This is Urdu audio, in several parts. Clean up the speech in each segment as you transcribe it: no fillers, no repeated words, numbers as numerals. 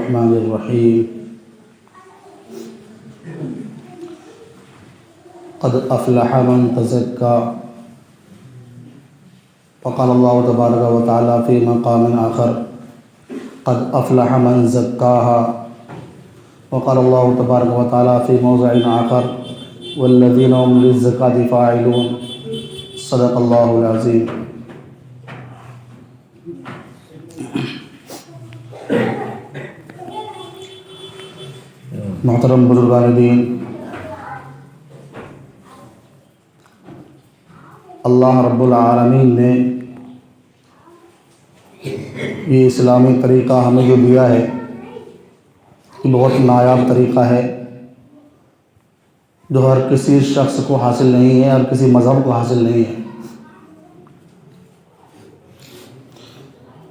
الرحمن الرحیم قد افلح من تزکا وقال اللہ تبارک و تعالی فی مقام آخر قد افلح من زکاہا وقال اللہ تبارک و تعالی فی موضع آخر والذین هم للزکاة فاعلون صدق اللہ العظیم۔ محترم بزرگان دین، اللہ رب العالمین نے یہ اسلامی طریقہ ہمیں جو دیا ہے یہ بہت نایاب طریقہ ہے جو ہر کسی شخص کو حاصل نہیں ہے، ہر کسی مذہب کو حاصل نہیں ہے۔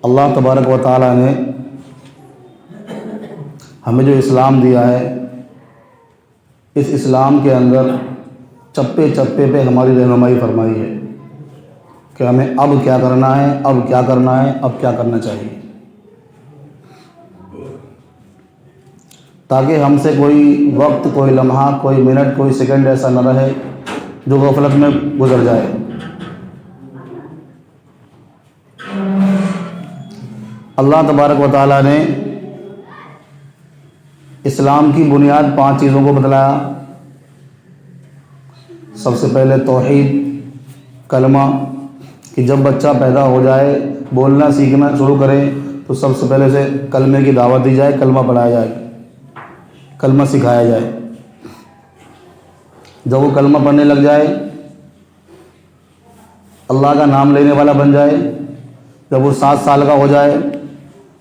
اللہ تبارک و تعالی نے ہمیں جو اسلام دیا ہے، اس اسلام کے اندر چپے چپے پہ ہماری رہنمائی فرمائی ہے کہ ہمیں اب کیا کرنا ہے، اب کیا کرنا ہے، اب کیا کرنا چاہیے، تاکہ ہم سے کوئی وقت، کوئی لمحہ، کوئی منٹ، کوئی سیکنڈ ایسا نہ رہے جو غفلت میں گزر جائے۔ اللہ تبارک و تعالیٰ نے اسلام کی بنیاد 5 چیزوں کو بتلایا۔ سب سے پہلے توحید، کلمہ، کہ جب بچہ پیدا ہو جائے، بولنا سیکھنا شروع کرے تو سب سے پہلے سے کلمے کی دعوت دی جائے، کلمہ پڑھایا جائے، کلمہ سکھایا جائے۔ جب وہ کلمہ پڑھنے لگ جائے، اللہ کا نام لینے والا بن جائے، جب وہ 7 سال کا ہو جائے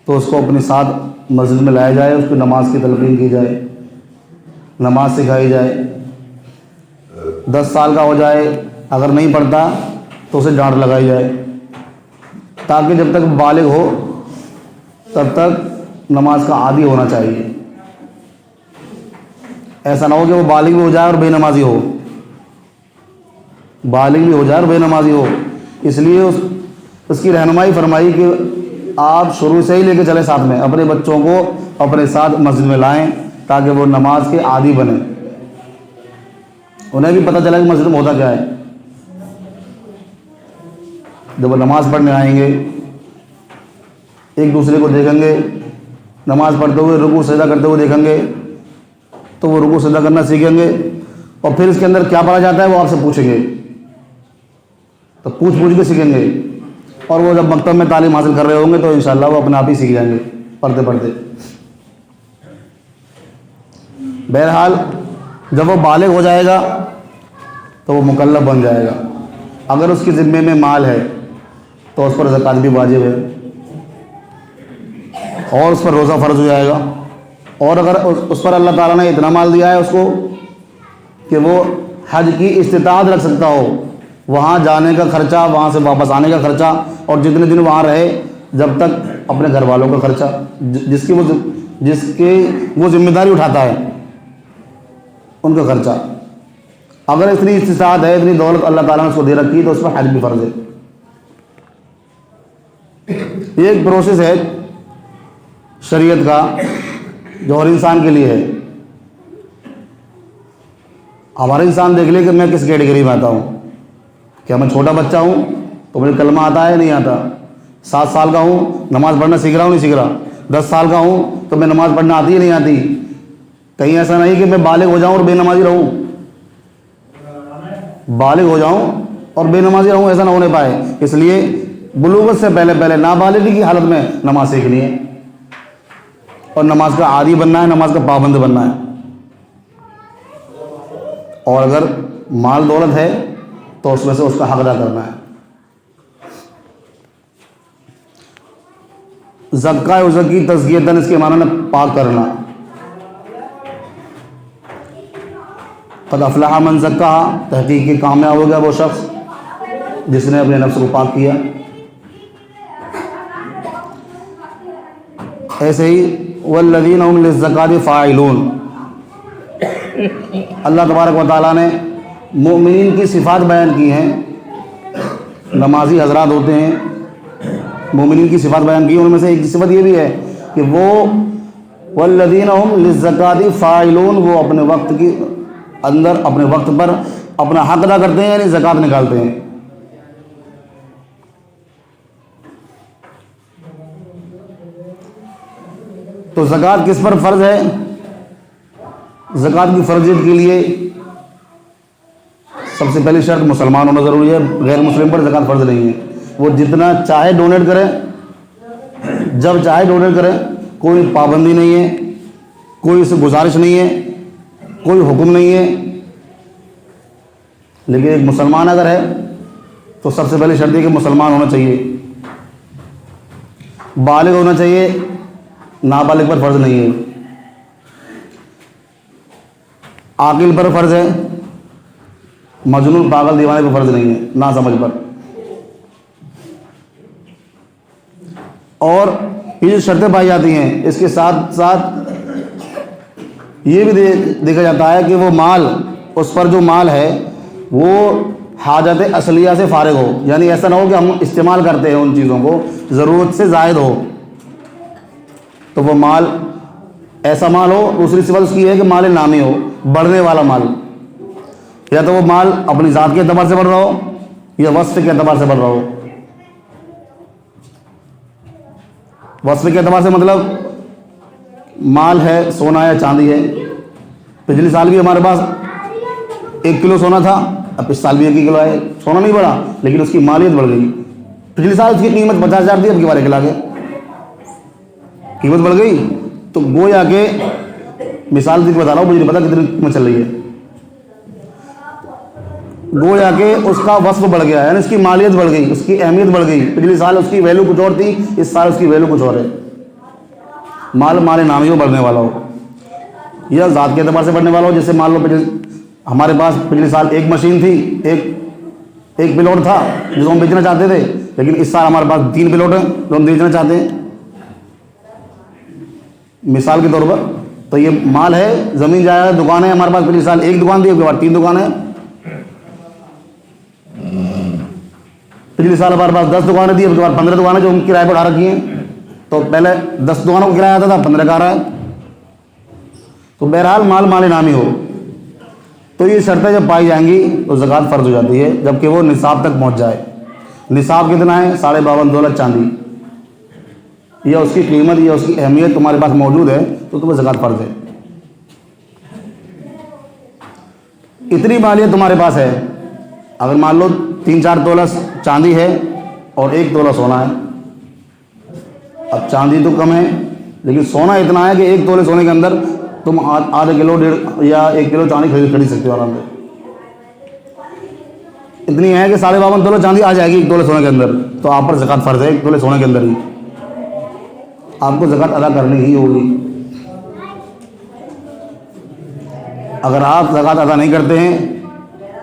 تو اس کو اپنے ساتھ مسجد میں لایا جائے، اس کو نماز کی تلقین کی جائے، نماز سکھائی جائے۔ 10 سال کا ہو جائے، اگر نہیں پڑھتا تو اسے ڈانٹ لگائی جائے، تاکہ جب تک بالغ ہو تب تک نماز کا عادی ہونا چاہیے۔ ایسا نہ ہو کہ وہ بالغ بھی ہو جائے اور بے نمازی ہو، بالغ بھی ہو جائے اور بے نمازی ہو۔ اس لیے اس کی رہنمائی فرمائی کہ آپ شروع سے ہی لے کے چلے ساتھ میں، اپنے بچوں کو اپنے ساتھ مسجد میں لائیں تاکہ وہ نماز کے عادی بنیں، انہیں بھی پتہ چلا کہ مسجد میں ہوتا کیا ہے۔ جب وہ نماز پڑھنے آئیں گے، ایک دوسرے کو دیکھیں گے نماز پڑھتے ہوئے، رکوع سجدہ کرتے ہوئے دیکھیں گے تو وہ رکوع سجدہ کرنا سیکھیں گے، اور پھر اس کے اندر کیا پڑھا جاتا ہے وہ آپ سے پوچھیں گے، تو پوچھ کے سیکھیں گے، اور وہ جب مکتب میں تعلیم حاصل کر رہے ہوں گے تو انشاءاللہ وہ اپنے آپ ہی سیکھ جائیں گے پڑھتے پڑھتے۔ بہرحال جب وہ بالغ ہو جائے گا تو وہ مکلف بن جائے گا۔ اگر اس کے ذمے میں مال ہے تو اس پر زکوٰۃ بھی واجب ہے، اور اس پر روزہ فرض ہو جائے گا، اور اگر اس پر اللہ تعالیٰ نے اتنا مال دیا ہے اس کو کہ وہ حج کی استطاعت رکھ سکتا ہو، وہاں جانے کا خرچہ، وہاں سے واپس آنے کا خرچہ، اور جتنے دن وہاں رہے جب تک اپنے گھر والوں کا خرچہ، جس کی وہ ذمہ داری اٹھاتا ہے ان کا خرچہ، اگر اتنی استطاعت ہے، اتنی دولت اللہ تعالیٰ نے اس کو دے رکھی تو اس پر حج بھی فرض ہے۔ یہ ایک پروسیس ہے شریعت کا جو ہر انسان کے لیے ہے۔ ہمارا انسان دیکھ لے کہ میں کس کیٹیگری میں آتا ہوں، کیا میں چھوٹا بچہ ہوں تو مجھے کلمہ آتا ہے نہیں آتا، 7 سال کا ہوں نماز پڑھنا سیکھ رہا ہوں نہیں سیکھ رہا، 10 سال کا ہوں تو میں نماز پڑھنا آتی ہے نہیں آتی، کہیں ایسا نہیں کہ میں بالغ ہو جاؤں اور بے نمازی رہوں، بالغ ہو جاؤں اور بے نمازی رہوں، ایسا نہ ہونے پائے۔ اس لیے بلوغت سے پہلے نابالغی کی حالت میں نماز سیکھنی ہے، اور نماز کا عادی بننا ہے، نماز کا پابند بننا ہے۔ اور اگر مال دولت ہے تو اس میں سے اس کا حق ادا کرنا ہے۔ زکوٰۃ و زکی تزکیتاً، اس کے معنی ہے پاک کرنا۔ قد افلح من زکاہا، تحقیق کی کامیاب ہو گیا وہ شخص جس نے اپنے نفس کو پاک کیا۔ ایسے ہی والذین هم للزکاۃ فاعلون، اللہ تبارک و تعالیٰ نے مومنین کی صفات بیان کی ہیں، نمازی حضرات ہوتے ہیں، مومنین کی صفات بیان کی، ان میں سے ایک صفت یہ بھی ہے کہ وہ والذین هم للزکاۃ فاعلون، وہ اپنے وقت کی اندر اپنے وقت پر اپنا حق ادا کرتے ہیں، یعنی زکوٰۃ نکالتے ہیں۔ تو زکوٰۃ کس پر فرض ہے؟ زکوٰۃ کی فرضیت کے لیے سب سے پہلی شرط مسلمان ہونا ضروری ہے، غیر مسلم پر زکوٰۃ فرض نہیں ہے۔ وہ جتنا چاہے ڈونیٹ کرے، جب چاہے ڈونیٹ کرے، کوئی پابندی نہیں ہے، کوئی اس سے گزارش نہیں ہے، کوئی حکم نہیں ہے۔ لیکن ایک مسلمان اگر ہے تو سب سے پہلی شرط ہے کہ مسلمان ہونا چاہیے، بالغ ہونا چاہیے، نابالغ پر فرض نہیں ہے، عاقل پر فرض ہے، مجنون پاگل دیوانے پر فرض نہیں ہے، نا سمجھ پر۔ اور یہ جو شرطیں پائی جاتی ہیں، اس کے ساتھ ساتھ یہ بھی دیکھا جاتا ہے کہ وہ مال، اس پر جو مال ہے وہ حاجت اصلیہ سے فارغ ہو، یعنی ایسا نہ ہو کہ ہم استعمال کرتے ہیں ان چیزوں کو، ضرورت سے زائد ہو، تو وہ مال ایسا مال ہو۔ دوسری صفت اس کی ہے کہ مال نامی ہو، بڑھنے والا مال، یا تو وہ مال اپنی ذات کے اعتبار سے بڑھ رہا ہو یا وصف کے اعتبار سے بڑھ رہا ہو۔ وصف کے اعتبار سے مطلب مال ہے، سونا ہے، چاندی ہے، پچھلے سال بھی ہمارے پاس 1 کلو سونا تھا، اب اس سال بھی 1 کلو ہے، سونا نہیں بڑھا لیکن اس کی مالیت بڑھ گئی۔ پچھلے سال اس کی قیمت 50,000 تھی، اب کی بار 1 لاکھ ہے، قیمت بڑھ گئی۔ تو گویا کہ مثال سے بتا رہا ہوں، مجھے نہیں پتا کتنی قیمت چل رہی ہے، گویا کہ اس کا وصف بڑھ گیا، یعنی اس کی مالیت بڑھ گئی، اس کی اہمیت بڑھ گئی۔ پچھلے سال اس کی ویلو کچھ اور تھی، اس سال اس کی ویلو کچھ اور ہے۔ مال نامی ہو، بڑھنے والا ہو، یا ذات کے اعتبار سے بڑھنے والا ہو۔ جیسے مان لو ہمارے پاس پچھلے سال 1 مشین تھی، ایک پلاٹ تھا جس کو ہم بیچنا چاہتے تھے، لیکن اس سال ہمارے پاس 3 پلاٹ ہیں جو ہم بیچنا چاہتے ہیں، مثال کے طور پر۔ تو یہ مال ہے، زمین جائیداد، دکانیں ہمارے پاس پچھلے سال 1 دکان تھی، اب کے بعد 3 دکانیں، پچھلے سال ہمارے پاس 10 دکانیں تھیں، اب کے بعد 15 دکانیں جو ہم کرائے پر اٹھا رکھی ہیں۔ تو پہلے 10 دکانوں کو کرایہ آتا تھا، 15 کا آ رہا ہے۔ تو بہرحال مال نامی ہو۔ تو یہ شرطیں جب پائی جائیں گی تو زکوٰۃ فرض ہو جاتی ہے، جبکہ وہ نصاب تک پہنچ جائے۔ نصاب کتنا ہے؟ 52.5 تولہ چاندی، یا اس کی قیمت یا اس کی اہمیت تمہارے پاس موجود ہے تو تمہیں زکوٰۃ فرض ہے۔ اتنی مالیت تمہارے پاس ہے، اگر مان لو 3-4 تولہ چاندی ہے اور 1 تولہ سونا ہے، اب چاندی تو کم ہے لیکن سونا اتنا ہے کہ 1 تولے سونے کے اندر تم آدھا کلو یا 1 کلو چاندی خرید سکتے ہو آرام سے۔ اتنی ہے کہ 52.5 تولہ چاندی آ جائے گی 1 تولے سونے کے اندر، تو آپ پر زکوٰۃ فرض ہے 1 تولے سونے کے اندر ہی، آپ کو زکوٰۃ ادا کرنی ہی ہوگی۔ اگر آپ زکوٰۃ ادا نہیں کرتے ہیں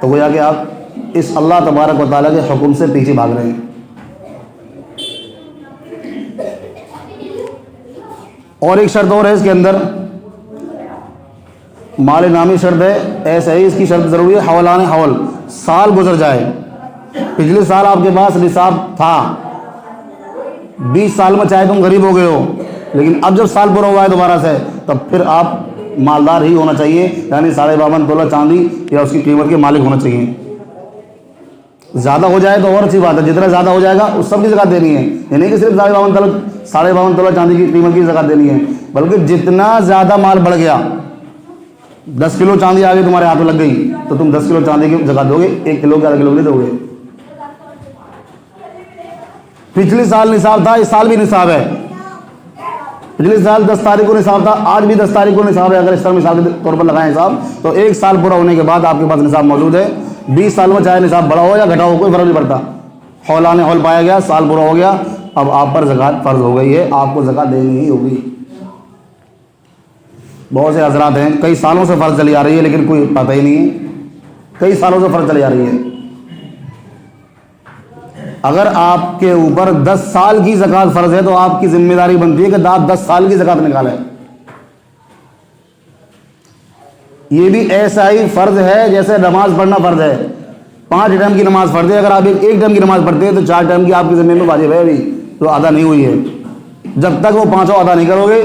تو گویا کہ آپ اس اللہ تبارک و تعالیٰ کے حکم سے پیچھے بھاگ رہے ہیں۔ اور ایک شرط اور ہے اس کے اندر، مال نامی شرط ہے، ایسے ہی اس کی شرط ضروری ہے، حولان حول، سال گزر جائے۔ پچھلے سال آپ کے پاس نصاب تھا، 20 سال میں چاہے تم غریب ہو گئے ہو، لیکن اب جب سال پورا ہوا ہے دوبارہ سے، تب پھر آپ مالدار ہی ہونا چاہیے، یعنی 52.5 تولہ چاندی یا اس کی قیمت کے مالک ہونا چاہیے۔ زیادہ ہو جائے تو اور اچھی بات ہے، جتنا زیادہ ہو جائے گا اس سب کی زکوٰۃ دینی ہے، یہ نہیں کہ صرف 52 تولہ چاندی کی قیمت کی زکوٰۃ دینی ہے، بلکہ جتنا زیادہ مال بڑھ گیا، 10 کلو چاندی آگے تمہارے ہاتھ میں لگ گئی تو تم 10 کلو چاندی کی زکوٰۃ دو گے، 1 کلو کے آدھا کلو نہیں دو گے۔ پچھلے سال نصاب تھا، اس سال بھی نصاب ہے، پچھلے سال 10 تاریخ کو نصاب تھا، آج بھی 10 تاریخ کو نصاب ہے، اگر اس طرح مثال کے طور پر لگائیں حساب تو 1 سال پورا ہونے کے بعد آپ کے پاس نصاب موجود ہے۔ 20 سال میں چاہے نصاب بڑا ہو یا گھٹا ہو، کوئی فرق نہیں پڑتا، حولان حول پایا گیا، سال پورا ہو گیا، اب آپ پر زکوٰۃ فرض ہو گئی ہے، آپ کو زکوٰۃ دینی ہی ہوگی۔ بہت سے حضرات ہیں کئی سالوں سے فرض چلی آ رہی ہے لیکن کوئی پتہ ہی نہیں ہے، کئی سالوں سے فرض چلی آ رہی ہے۔ اگر آپ کے اوپر 10 سال کی زکوٰۃ فرض ہے تو آپ کی ذمہ داری بنتی ہے کہ آپ 10 سال کی زکوٰۃ نکالیں۔ یہ بھی ایسا ہی فرض ہے جیسے نماز پڑھنا فرض ہے، 5 ٹائم کی نماز فرض ہے، اگر آپ ایک ٹائم کی نماز پڑھتے ہیں تو 4 ٹائم کی آپ کی ذمہ میں واجب ہے ابھی، تو ادا نہیں ہوئی ہے۔ جب تک وہ 5 ادا نہیں کرو گے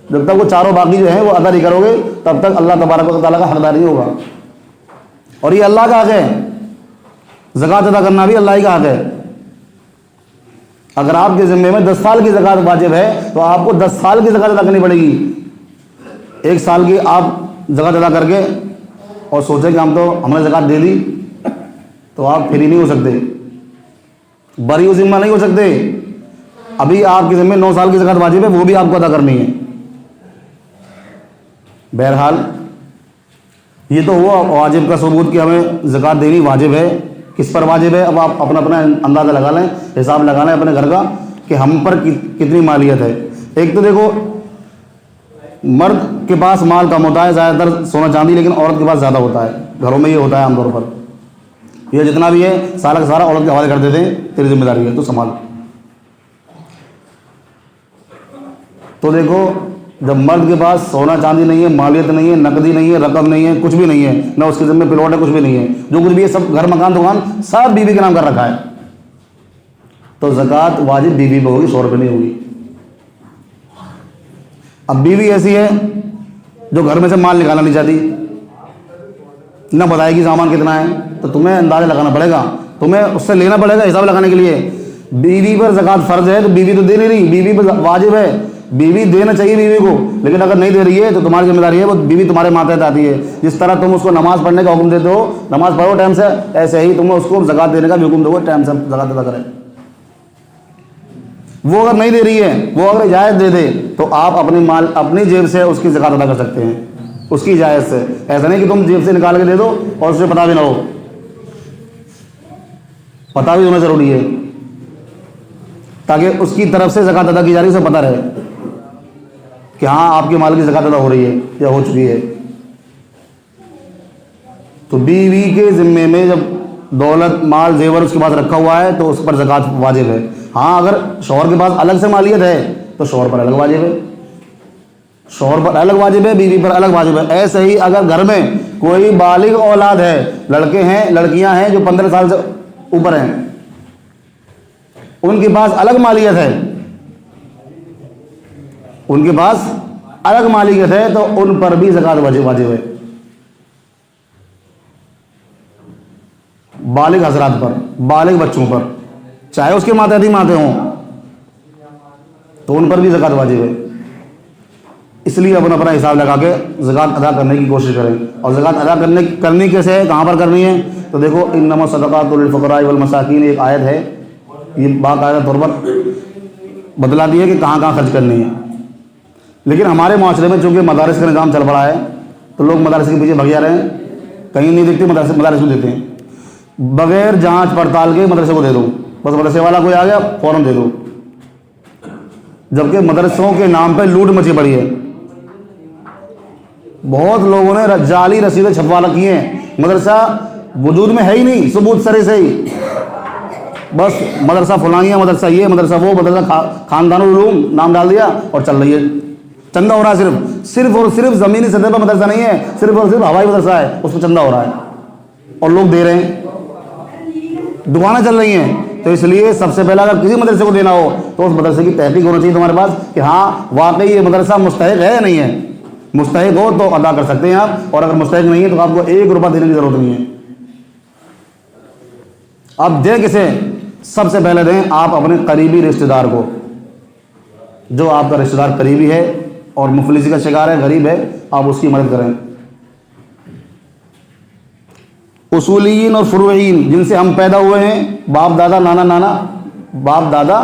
جب تک وہ چاروں باقی جو ہیں وہ ادا نہیں کرو گے تب تک اللہ تبارک و تعالیٰ کا حقدار نہیں ہوگا. اور یہ اللہ کا حق ہے, زکوٰۃ ادا کرنا بھی اللہ ہی کا حق ہے. اگر آپ کے ذمے میں 10 سال کی زکوٰۃ واجب ہے تو آپ کو 10 سال کی زکوٰۃ ادا کرنی پڑے گی. 1 سال کی آپ زکوٰۃ ادا کر کے اور سوچیں کہ ہم نے زکوٰۃ دے دی تو آپ فری نہیں ہو سکتے, بری و ذمہ نہیں ہو سکتے. ابھی آپ کے ذمے 9 سال کی زکوٰۃ واجب ہے, وہ بھی آپ کو ادا کرنی ہے. بہرحال یہ تو ہوا واجب کا ثبوت کہ ہمیں زکوٰۃ دینی واجب ہے. کس پر واجب ہے؟ اب آپ اپنا اندازہ لگا لیں, حساب لگا لیں اپنے گھر کا کہ ہم پر کتنی مالیت ہے. ایک تو دیکھو مرد کے پاس مال کم ہوتا ہے, زیادہ تر سونا چاندی, لیکن عورت کے پاس زیادہ ہوتا ہے. گھروں میں یہ ہوتا ہے عام طور پر, یہ جتنا بھی ہے سارا کا سارا عورت کے حوالے کر دیتے ہیں, تیری ذمہ داری ہے تو سنبھال. تو دیکھو جب مرد کے پاس سونا چاندی نہیں ہے, مالیت نہیں ہے, نقدی نہیں ہے, رقم نہیں ہے, کچھ بھی نہیں ہے, نہ اس کے ذمہ پلاٹ ہے, کچھ بھی نہیں ہے, جو کچھ بھی ہے سب گھر مکان دکان سب بیوی کے نام کر رکھا ہے, تو زکوٰۃ واجب بیوی پہ ہوگی, 100 روپے نہیں ہوگی. اب بیوی ایسی ہے جو گھر میں سے مال نکالنا نہیں چاہتی, نہ بتائے گی سامان کتنا ہے, تو تمہیں اندازہ لگانا پڑے گا, تمہیں اس سے لینا پڑے گا حساب لگانے کے لیے. بیوی پر زکوٰۃ فرض ہے تو بیوی تو دے نہیں رہی, بیوی پر واجب ہے, بیوی دینا چاہیے بیوی کو, لیکن اگر نہیں دے رہی ہے تو تمہاری ذمہ داری ہے, وہ بیوی تمہارے ماتحت آتی ہے. جس طرح تم اس کو نماز پڑھنے کا حکم دیتے ہو, نماز پڑھو ٹائم سے, ایسے ہی تم اس کو زکوٰۃ دینے کا بھی حکم دو گے, ٹائم سے زکوٰۃ ادا کرے. وہ اگر نہیں دے رہی ہے, وہ اگر اجازت دے دے تو آپ اپنی جیب سے اس کی زکوٰۃ ادا کر سکتے ہیں, اس کی اجازت سے. ایسا نہیں کہ تم جیب سے نکال کے دے دو اور اسے پتہ بھی نہ ہو, پتہ بھی ہونا ضروری ہے تاکہ اس کی طرف سے زکوٰۃ ادا کی جا رہی ہے, اسے پتہ رہے کہ ہاں آپ کے مال کی زکوٰۃ ادا ہو رہی ہے یا ہو چکی ہے. تو بیوی کے ذمے میں جب دولت مال زیور اس کے پاس رکھا ہوا ہے تو اس پر زکوٰۃ واجب ہے. ہاں اگر شوہر کے پاس الگ سے مالیت ہے تو شوہر پر الگ واجب ہے, شوہر پر الگ واجب ہے, بیوی پر الگ واجب ہے. ایسے ہی اگر گھر میں کوئی بالغ اولاد ہے, لڑکے ہیں لڑکیاں ہیں جو 15 سال سے اوپر ہیں, ان کے پاس الگ مالیت ہے, ان کے پاس الگ مالیت ہے تو ان پر بھی زکوٰۃ واجب ہے. بالغ حضرات پر, بالغ بچوں پر, چاہے اس کے ماتحت ہی ماتے ہوں, تو ان پر بھی زکوٰۃ واجب ہے. اس لیے اپنا حساب لگا کے زکوٰۃ ادا کرنے کی کوشش کریں. اور زکوٰۃ ادا کرنی کیسے ہے, کہاں پر کرنی ہے؟ تو دیکھو انما الصدقات للفقراء والمساکین, ایک آیت ہے, یہ باقاعدہ طور پر بتلاتی ہے کہ کہاں کہاں خرچ کرنی ہے. لیکن ہمارے معاشرے میں چونکہ مدارس کا نظام چل پڑا ہے تو لوگ مدارس کے پیچھے بھگ جا رہے ہیں, کہیں نہیں دیکھتے, مدارس کو دیتے ہیں, بغیر جانچ پڑتال کے مدرسے کو دے دو, بس مدرسے والا کوئی آ گیا فوراً دے دو. جبکہ مدرسوں کے نام پہ لوٹ مچی پڑی ہے. بہت لوگوں نے جعلی رسیدیں چھپوا رکھی ہیں, مدرسہ وجود میں ہے ہی نہیں, ثبوت سرے سے ہی, بس مدرسہ فلانیہ, مدرسہ یہ, مدرسہ وہ, مدرسہ خاندان العلوم نام ڈال دیا اور چل رہی ہے. چندہ ہو رہا ہے, صرف اور صرف زمینی سطح پر مدرسہ نہیں ہے, صرف اور صرف ہوائی مدرسہ ہے, اس کو چندہ ہو رہا ہے اور لوگ دے رہے ہیں, دکانیں چل رہی ہیں. تو اس لیے سب سے پہلا اگر کسی مدرسے کو دینا ہو تو اس مدرسے کی تحقیق ہونا چاہیے تمہارے پاس کہ ہاں واقعی یہ مدرسہ مستحق ہے یا نہیں ہے. مستحق ہو تو ادا کر سکتے ہیں آپ, اور اگر مستحق نہیں ہے تو آپ کو 1 روپیہ دینے کی ضرورت نہیں ہے. آپ دیں کسے؟ سب سے پہلے دیں آپ اپنے قریبی رشتہ دار کو, جو آپ کا رشتہ دار قریبی ہے اور مفلسی کا شکار ہے, غریب ہے, آپ اس کی مدد کریں. اصولین اور فروعین, جن سے ہم پیدا ہوئے ہیں, باپ دادا نانا, باپ دادا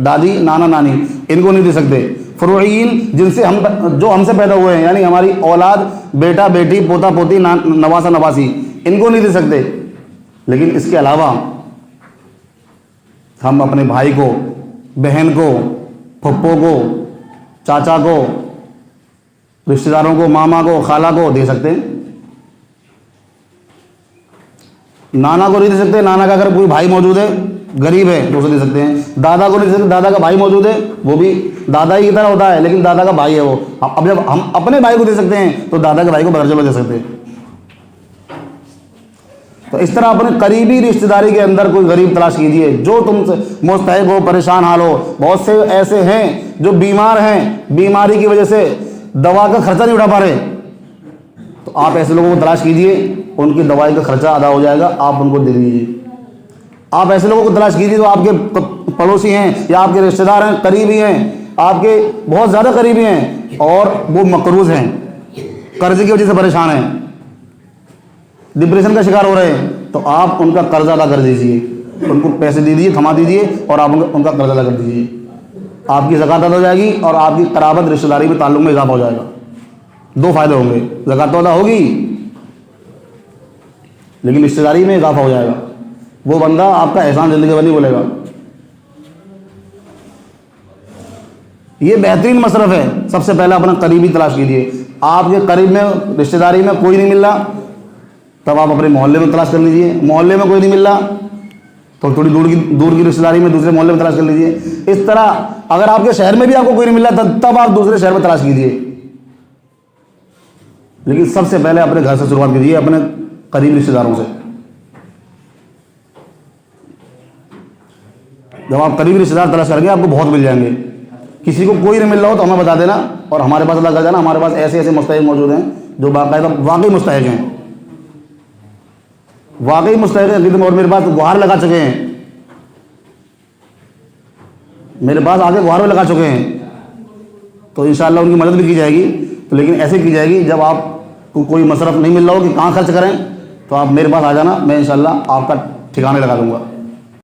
دادی نانا نانی, ان کو نہیں دے سکتے. فروعین جن سے جو ہم سے پیدا ہوئے ہیں, یعنی ہماری اولاد, بیٹا بیٹی, پوتا پوتی, نواسا نواسی, ان کو نہیں دے سکتے. لیکن اس کے علاوہ ہم اپنے بھائی کو, بہن کو, پھپھو کو, چاچا کو, رشتہ داروں کو, ماما کو, خالہ کو دے سکتے ہیں. نانا کو نہیں دے سکتے, نانا کا اگر کوئی بھائی موجود ہے غریب ہے تو اسے دے سکتے ہیں. دادا کو نہیں دے سکتے, دادا کا بھائی موجود ہے, وہ بھی دادا ہی کی طرح ہوتا ہے لیکن دادا کا بھائی ہے وہ. اب جب ہم اپنے بھائی کو دے سکتے ہیں تو دادا کے بھائی کو بغیر چلو دے سکتے ہیں. تو اس طرح اپنے قریبی رشتہ داری کے اندر کوئی غریب تلاش کیجیے جو تم سے مستحق ہو، پریشان حال ہو. بہت سے ایسے ہیں جو بیمار ہیں، بیماری کی وجہ سے دوا کا خرچہ نہیں اٹھا پا رہے، تو آپ ایسے لوگوں کو تلاش کیجیے، ان کی دوائی کا خرچہ ادا ہو جائے گا، آپ ان کو دے دیجیے. آپ ایسے لوگوں کو تلاش کیجیے جو آپ کے پڑوسی ہیں یا آپ کے رشتہ دار ہیں، قریبی ہیں، آپ کے بہت زیادہ قریبی ہیں، اور وہ مقروض ہیں، قرضے کی وجہ سے پریشان ہیں، ڈپریشن کا شکار ہو رہے ہیں، تو آپ ان کا قرضہ ادا کر دیجیے، ان کو پیسے دے دیجیے، تھما دیجیے، اور آپ ان کا قرضہ ادا کر دیجیے. آپ کی زکوٰۃ ادا ہو جائے گی اور آپ کی قرابت رشتہ داری میں تعلق میں اضافہ ہو جائے گا. دو فائدے ہوں گے، زکوٰۃ ادا ہوگی لیکن رشتہ داری میں اضافہ ہو جائے گا. وہ بندہ آپ کا احسان زندگی بھر نہیں بولے گا. یہ بہترین مصرف ہے. سب سے پہلے اپنا قریبی تلاش کیجیے. آپ کے قریب میں رشتہ داری میں کوئی نہیں مل رہا، تب آپ اپنے محلے میں تلاش کر لیجیے. محلے میں کوئی نہیں مل رہا تو تھوڑی دور کی رشتہ داری میں دوسرے محلے میں تلاش کر لیجیے. اس طرح اگر آپ کے شہر میں بھی آپ کو کوئی نہیں مل رہا تب آپ دوسرے شہر میں تلاش کیجیے. لیکن سب سے پہلے اپنے گھر سے شروعات کیجیے، اپنے قریبی رشتہ داروں سے. جب آپ قریبی رشتہ دار تلاش کریں گے آپ کو بہت مل جائیں گے. کسی کو کوئی نہیں مل رہا ہو تو ہمیں بتا دینا اور ہمارے پاس ادا کر جانا. ہمارے پاس ایسے ایسے مستحق موجود ہیں جو باقاعدہ واقعی مستحق ہیں، واقعی مستحق ہیں، اور میرے پاس گہار لگا چکے ہیں، میرے پاس آگے گہار لگا چکے ہیں. تو انشاءاللہ ان کی مدد بھی کی جائے گی. تو لیکن ایسے کی جائے گی جب آپ کو کوئی مصرف نہیں مل رہا ہو کہ کہاں خرچ کریں، تو آپ میرے پاس آ جانا، میں انشاءاللہ آپ کا ٹھکانے لگا دوں گا.